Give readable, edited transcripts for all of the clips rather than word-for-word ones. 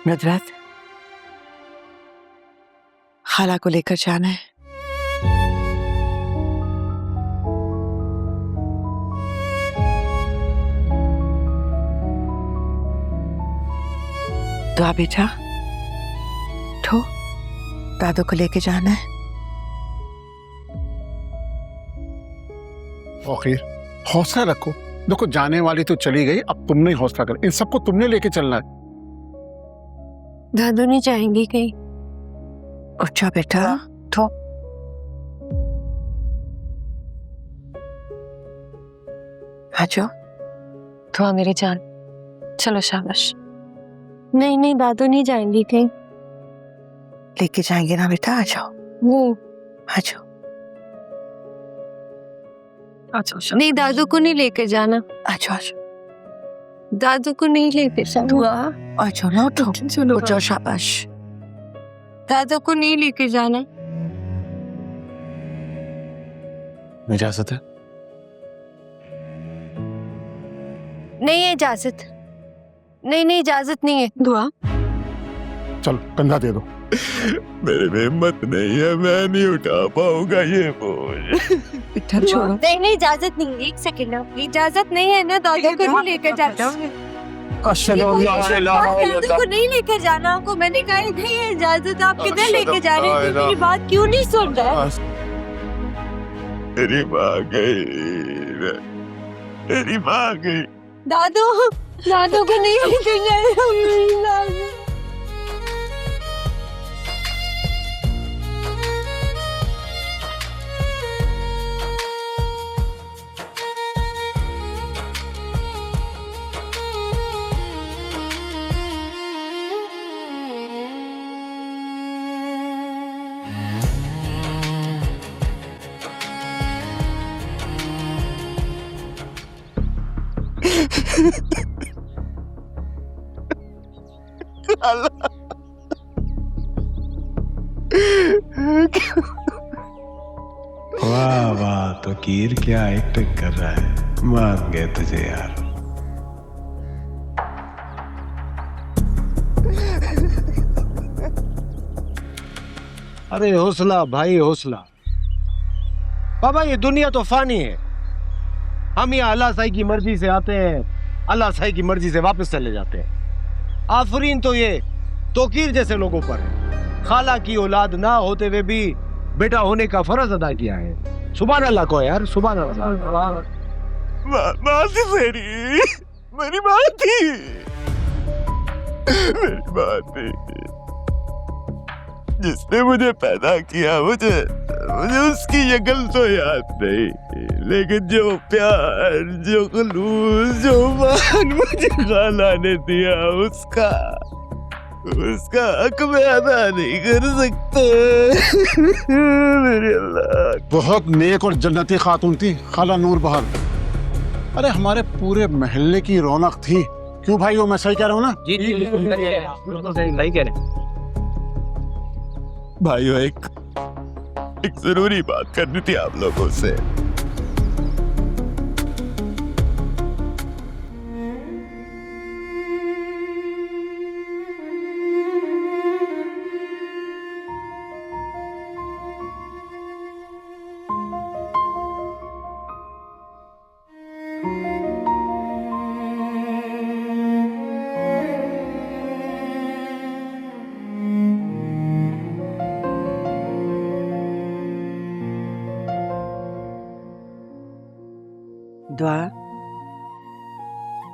नुसरत, खाला को लेकर जाना है। दुआ बेटा, उठो, दादू को लेके जाना है। आखिर हौसला रखो। देखो जाने वाली तो चली गई, अब तुमने हौसला कर, इन सबको तुमने लेके चलना है। दादू नहीं जाएंगी कहीं। उठ जा बेटा, उठो। आ जाओ। तो मेरी जान, चलो शाबाश। नहीं नहीं, दादू नहीं जाएंगी कहीं। लेके जाएंगे ना बेटा, आ जाओ, आ जाओ। अच्छा, नहीं दादू को नहीं लेकर जाना। आ जाओ, आ जाओ। दादू को नहीं लेकर जाना। आ जाओ ना, उठो, उठ जाओ, शाबाश। दादू को नहीं लेकर जाना। इजाजत है? नहीं है इजाजत। नहीं नहीं, इजाजत नहीं है। दुआ, चलो कंधा दे दो। मेरे में हिम्मत नहीं है, मैं नहीं उठा पाऊंगा ये बोझ। छोड़ो। नहीं नहीं, इजाजत नहीं है। एक सेकंड ना, इजाजत नहीं है ना, दादू को नहीं लेकर जाना। दादू को नहीं लेकर जाना आपको, मैंने कहा नहीं है इजाजत। आप किधर लेकर जा रहे हैं? मेरी बात क्यों नहीं सुन रहा है? मेरी माँ गई, मेरी माँ गई। दादू, दादू को नहीं लेकर जा रहे। वाह वाह, तो कीर क्या एक्टिंग कर रहा है। मान गए तुझे यार। अरे हौसला भाई, हौसला। बाबा ये दुनिया तो फानी है। हम यहाँ अल्लाह साई की मर्जी से आते हैं, अल्लाह साई की मर्जी से वापस चले जाते हैं। आफरीन तो ये तोकीर जैसे लोगों पर है। खाला की औलाद ना होते हुए भी बेटा होने का फर्ज अदा किया है। सुभान अल्लाह को यार, सुभान अल्लाह। माँ थी मेरी माँ थी, मेरी माँ थी जिसने मुझे पैदा किया। मुझे उसकी शक्ल तो याद नहीं, लेकिन जो प्यार, जो खुलूस, जो मान मुझे खाला ने दिया, उसका हक मैं अदा नहीं कर सकता। मेरे अल्लाह। बहुत नेक और जन्नती खातून थी खाला नूर बहार। अरे हमारे पूरे महल्ले की रौनक थी। क्यों भाई, वो मैं सही कह रहा हूँ ना? जी जी, बिल्कुल सही कह रहे हैं। भाइयों, एक जरूरी बात करनी थी आप लोगों से। दुआ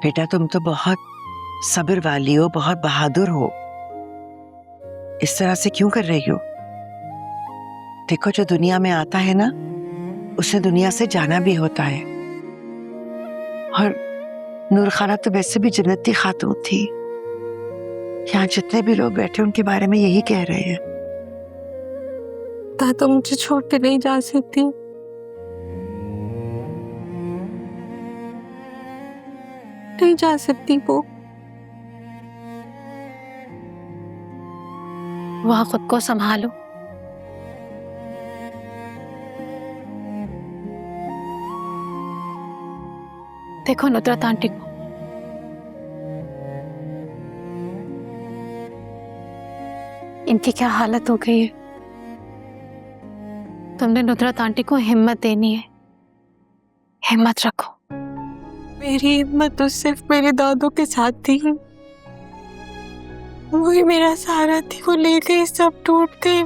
बेटा, तुम तो बहुत सब्र वाली हो, बहुत बहादुर हो। इस तरह से क्यों कर रही हो? देखो, जो दुनिया में आता है ना, उसे दुनिया से जाना भी होता है। और नूर खाला तो वैसे भी जन्नती खातून थी। यहाँ जितने भी लोग बैठे उनके बारे में यही कह रहे हैं। दादू मुझे छोड़ के नहीं जा सकती। नहीं जा सकती वो। वहाँ खुद को संभालो। देखो नुसरत आंटी को, इनकी क्या हालत हो गई है। तुमने नुसरत आंटी को हिम्मत देनी है, हिम्मत रखो। मेरी हिम्मत तो सिर्फ मेरे दादू के साथ थी, वही मेरा सहारा थी। वो ले गई, सब टूट गई।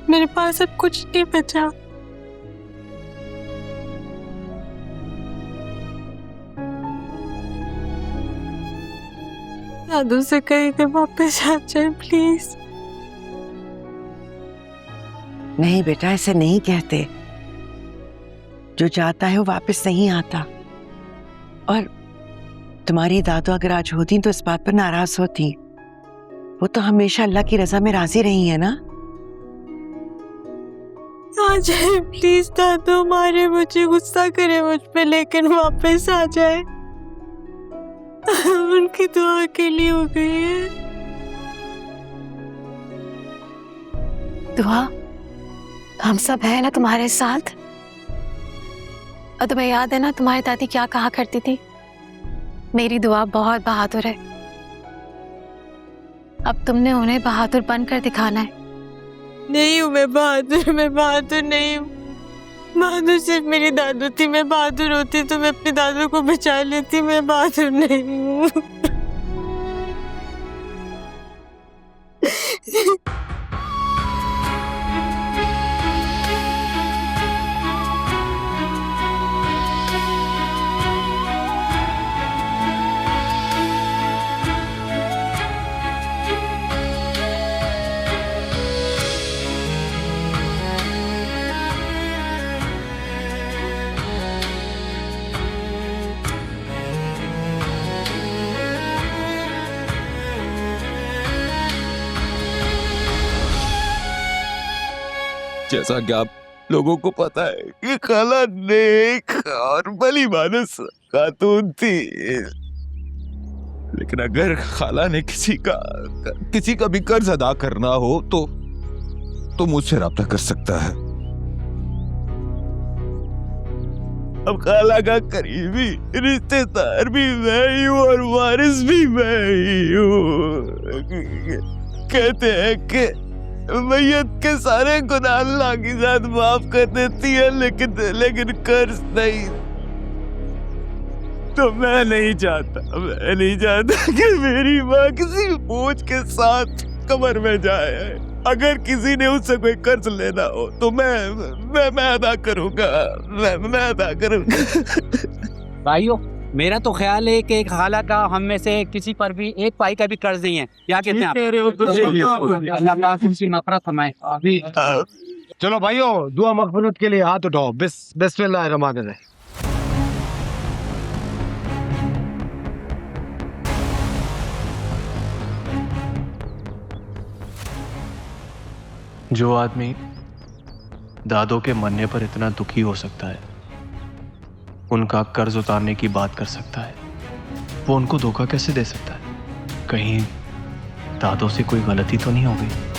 मेरे पास अब कुछ नहीं बचा। दादू से कहीं के वापस आ जाए प्लीज। नहीं बेटा, ऐसे नहीं कहते। जो जाता है वो वापस नहीं आता। और तुम्हारी दादू अगर आज होती तो इस बात पर नाराज होती। वो तो हमेशा अल्लाह की रजा में राजी रही है ना। आ जाए प्लीज दादू, मारे मुझे, गुस्सा करे मुझ पे, लेकिन वापस आ जाए। उनकी दुआ के लिए हो गई है। दुआ, हम सब है ना तुम्हारे साथ। और तुम्हें याद है ना तुम्हारी दादी क्या कहा करती थी, मेरी दुआ बहुत बहादुर है। अब तुमने उन्हें बहादुर बनकर दिखाना है। नहीं हूँ मैं बहादुर नहीं हूँ। बहादुर सिर्फ मेरी दादू थी। मैं बहादुर होती तो मैं अपने दादू को बचा लेती। मैं बहादुर नहीं हूँ। जैसा कि आप लोगों को पता है कि खाला नेक और भली मानस खातून थी, लेकिन अगर खाला ने किसी का भी कर्ज अदा करना हो तो मुझसे राब्ता कर सकता है। अब खाला का करीबी रिश्तेदार भी मैं ही हूँ और वारिस भी मैं ही हूँ। कहते हैं कि मैयत के सारे गुनाह अल्लाह की जात माफ कर देती है, लेकिन कर्ज नहीं। तो मैं नहीं चाहता कि मेरी माँ किसी बोझ के साथ कब्र में जाए। अगर किसी ने उससे कोई कर्ज लेना हो तो मैं अदा करूंगा। मैं अदा करूंगा। भाइयों, मेरा तो ख्याल है कि खाला का हम में से किसी पर भी एक पाई का भी कर्ज नहीं है। क्या कहते हैं आप? अल्लाह तुमसे नफरत फरमाए। चलो भाइयों, दुआ मगफिरत के लिए हाथ उठाओ। बिस्मिल्लाहिर्रहमानिर्रहीम। जो आदमी दादों के मरने पर इतना दुखी हो सकता है, उनका कर्ज उतारने की बात कर सकता है, वो उनको धोखा कैसे दे सकता है? कहीं दादों से कोई गलती तो नहीं हो गई?